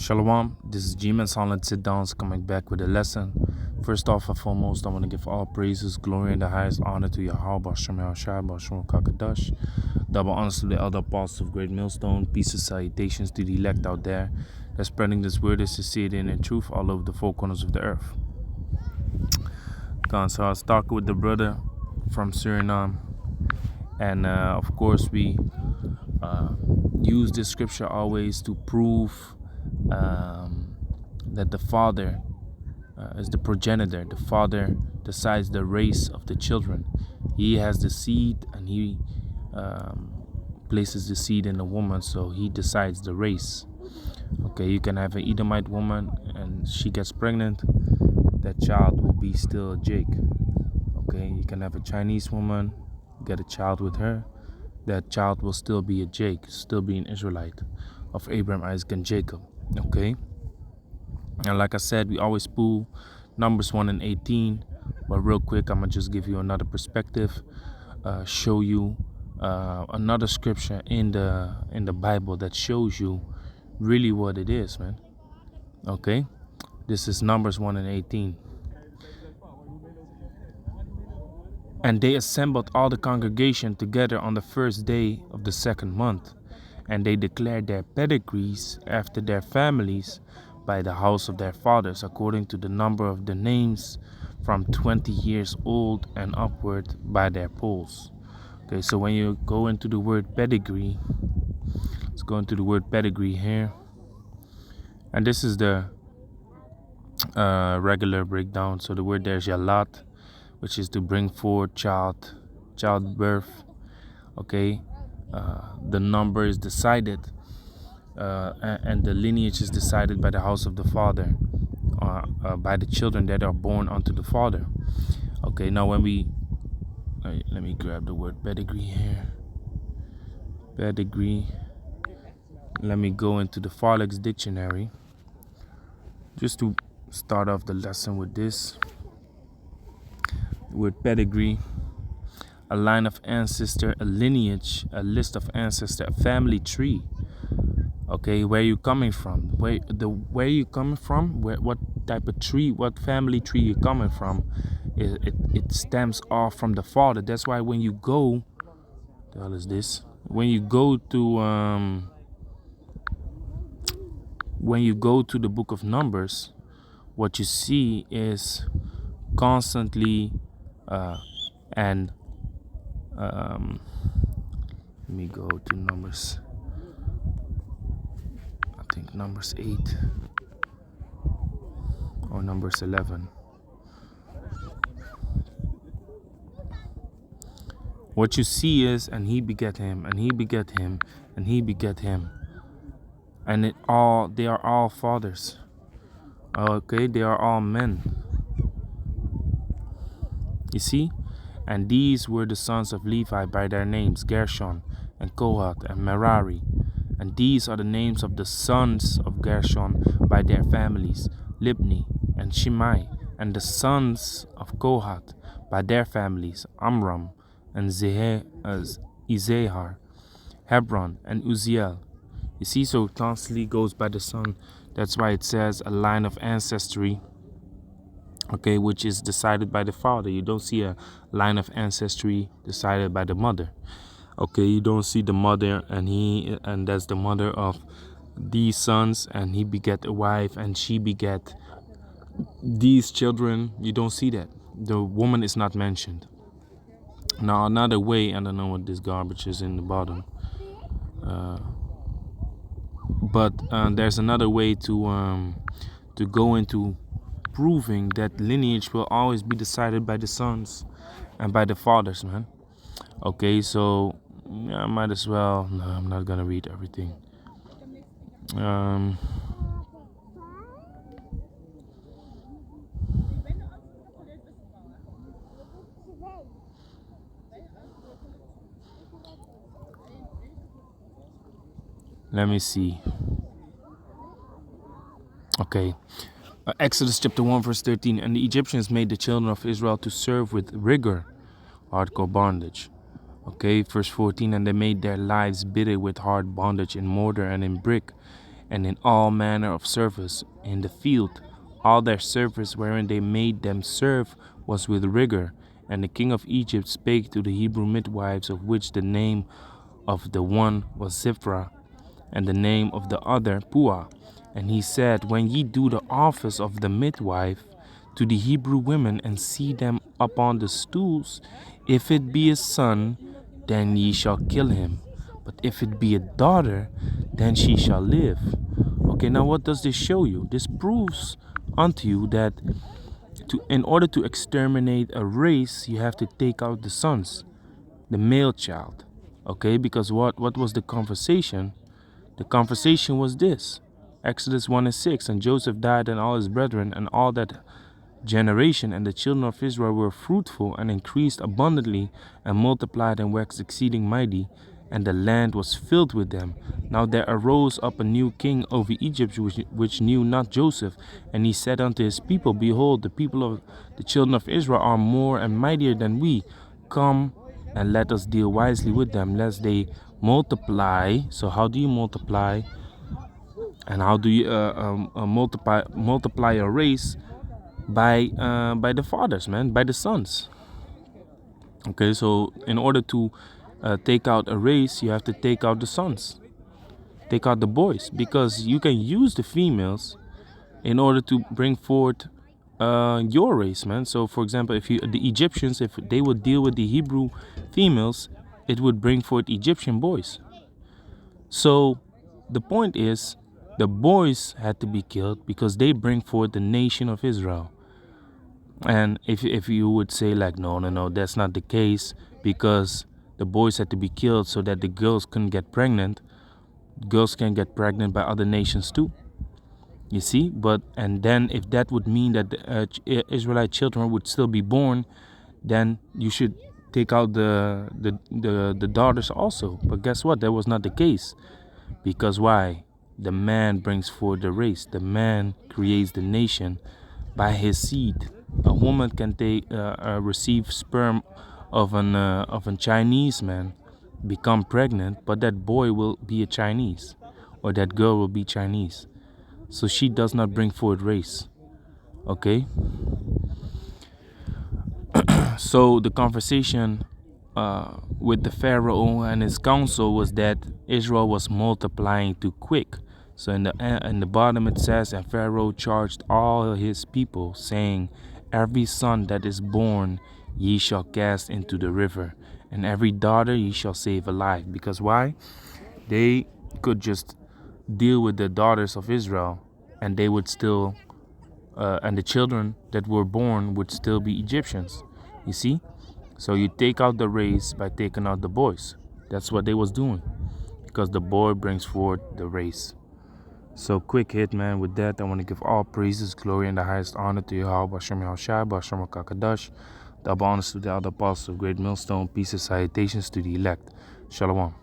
Shalom, this is G-Man Silent Sit Downs coming back with a lesson. First off and foremost, I want to give all praises, glory, and the highest honor to Yahweh, Bashem Yahushua, Bashem Kakadash. Double honors to the elder apostles of Great Millstone. Peace and salutations to the elect out there that's spreading this word as sincerity in truth all over the four corners of the earth. So I was talking with the brother from Suriname, and of course we use this scripture always to prove that the father is the progenitor. The father decides the race of the children. He has the seed, and he places the seed in the woman, so he decides the race. Okay, you can have an Edomite woman and she gets pregnant, that child will be still a Jake. Okay, you can have a Chinese woman, get a child with her, that child will still be a Jake, still be an Israelite of Abraham, Isaac, and Jacob. Okay, and like I said, we always pull Numbers 1 and 18, but real quick, I'm gonna just give you another perspective, show you another scripture in the Bible that shows you really what it is, man. Okay, this is Numbers 1 and 18. And they assembled all the congregation together on the first day of the second month, and they declared their pedigrees after their families by the house of their fathers, according to the number of the names, from 20 years old and upward, by their polls. Okay, so when you go into the word pedigree, let's go into the word pedigree here. And this is the regular breakdown. So the word there is yalat, which is to bring forth childbirth. Okay, the number is decided, and the lineage is decided by the house of the father, by the children that are born unto the father. Okay, now when we let me grab the word pedigree here. Pedigree. Let me go into the Farlex dictionary just to start off the lesson with this. The word pedigree: a line of ancestor, a lineage, a list of ancestor, a family tree. Okay, where you coming from? Where you coming from? What type of tree? What family tree you coming from? It stems off from the father. That's why when you go, the hell is this? When you go to the book of Numbers, what you see is constantly let me go to Numbers. I think Numbers 8 or Numbers 11. What you see is, and he begat him, and he begat him, and he begat him, and they are all fathers. Okay, they are all men. You see, and these were the sons of Levi by their names, Gershon and Kohath and Merari. And these are the names of the sons of Gershon by their families, Libni and Shimei. And the sons of Kohath by their families, Amram and Izehar, Hebron and Uziel. You see, so it constantly goes by the son. That's why it says a line of ancestry, okay, which is decided by the father. You don't see a line of ancestry decided by the mother. Okay, you don't see the mother and that's the mother of these sons, and he begat a wife and she begat these children. You don't see that. The woman is not mentioned. Now another way, I don't know what this garbage is in the bottom, but there's another way to go into proving that lineage will always be decided by the sons and by the fathers, man. Okay, so I might as well. No, I'm not gonna read everything. Let me see. Okay. Exodus chapter 1 verse 13. And the Egyptians made the children of Israel to serve with rigor, hardcore bondage. Okay, verse 14. And they made their lives bitter with hard bondage in mortar and in brick, and in all manner of service in the field. All their service wherein they made them serve was with rigor. And the king of Egypt spake to the Hebrew midwives, of which the name of the one was Ziphrah, and the name of the other Puah. And he said, When ye do the office of the midwife to the Hebrew women, and see them upon the stools, if it be a son, then ye shall kill him. But if it be a daughter, then she shall live. Okay, now what does this show you? This proves unto you that in order to exterminate a race, you have to take out the sons, the male child. Okay, because what was the conversation? The conversation was this. Exodus 1:6, and Joseph died and all his brethren and all that generation, and the children of Israel were fruitful and increased abundantly and multiplied and waxed exceeding mighty, and the land was filled with them. Now there arose up a new king over Egypt, which knew not Joseph. And he said unto his people, Behold, the people of the children of Israel are more and mightier than we. Come and let us deal wisely with them, lest they multiply. So how do you multiply? And how do you multiply a race? By the fathers, man, by the sons. Okay, so in order to take out a race, you have to take out the sons, take out the boys, because you can use the females in order to bring forth your race, man. So for example, if the Egyptians, if they would deal with the Hebrew females, it would bring forth Egyptian boys. So the point is, the boys had to be killed because they bring forth the nation of Israel. And if you would say like, no, that's not the case, because the boys had to be killed so that the girls couldn't get pregnant. Girls can get pregnant by other nations too. You see, and then if that would mean that the Israelite children would still be born, then you should take out the daughters also. But guess what? That was not the case. Because why? The man brings forth the race. The man creates the nation by his seed. A woman can receive sperm of a Chinese man, become pregnant, but that boy will be a Chinese, or that girl will be Chinese. So she does not bring forth race. Okay. So the conversation with the Pharaoh and his council was that Israel was multiplying too quick. So in the bottom it says, and Pharaoh charged all his people, saying, Every son that is born ye shall cast into the river, and every daughter ye shall save alive. Because why? They could just deal with the daughters of Israel, and they would still, and the children that were born would still be Egyptians. You see? So you take out the race by taking out the boys. That's what they was doing, because the boy brings forth the race. So quick hit, man. With that, I want to give all praises, glory, and the highest honor to Yahweh, Bashem Yahushua, Bashem Kakadash. Double honors to the other apostles of Great Millstone. Peace and salutations to the elect. Shalom.